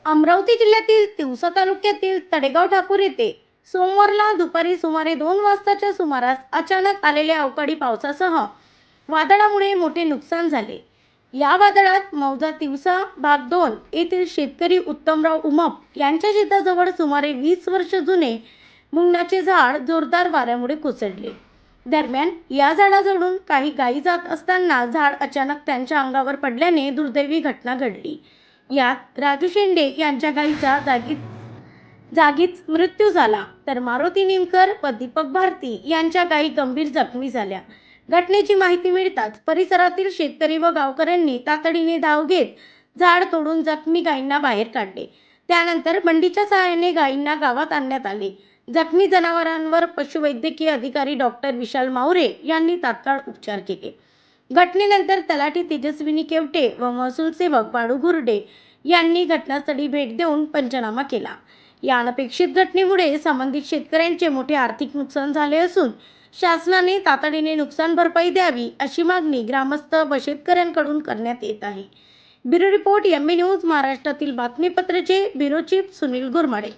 अमरावती जिल्ह्यातील तिवसा तालुक्यातील तडेगाव ठाकूर येथे सोमवारला दुपारी सुमारे 2 वाजताच्या सुमारास अचानक आलेल्या अवकाळी पावसासह वादळामुळे मोठे नुकसान झाले. या वादळात मौजा तिवसा भाग 2 येथील शेतकरी उत्तमराव उमप यांच्या शेताजवळ सुमारे 20 वर्ष जुने मुंगनाचे झाड जोरदार वाऱ्यामुळे कोसळले. दरम्यान या झाडाजवळून काही गायी जात असताना झाड अचानक त्यांच्या अंगावर पडल्याने दुर्दैवी घटना घडली. यात राजू शेंडे यांच्या गायीचा जागीच मृत्यू झाला, तर मारुती निमकर व दीपक भारती यांच्या गायी गंभीर जखमी झाल्या. घटनेची माहिती मिळताच परिसरातील शेतकरी व गावकऱ्यांनी तातडीने धाव घेत झाड तोडून जखमी गायींना बाहेर काढले. त्यानंतर बंडीच्या सहाय्याने गायींना गावात आणण्यात आले. जखमी जनावरांवर पशुवैद्यकीय अधिकारी डॉक्टर विशाल मावरे यांनी तात्काळ उपचार केले. घटनेनंतर तलाठी तेजस्विनी केवटे व महसूल सेवक बाळू घुर्डे यांनी घटनास्थळी भेट देऊन पंचनामा केला. या अनपेक्षित घटनेमुळे संबंधित शेतकऱ्यांचे मोठे आर्थिक नुकसान झाले असून शासनाने तातडीने नुकसान भरपाई द्यावी अशी मागणी ग्रामस्थ व शेतकऱ्यांकडून करण्यात येत आहे. ब्युरो रिपोर्ट एम बी न्यूज महाराष्ट्रातील बातमीपत्राचे ब्युरो चीफ सुनील गुरमाडे.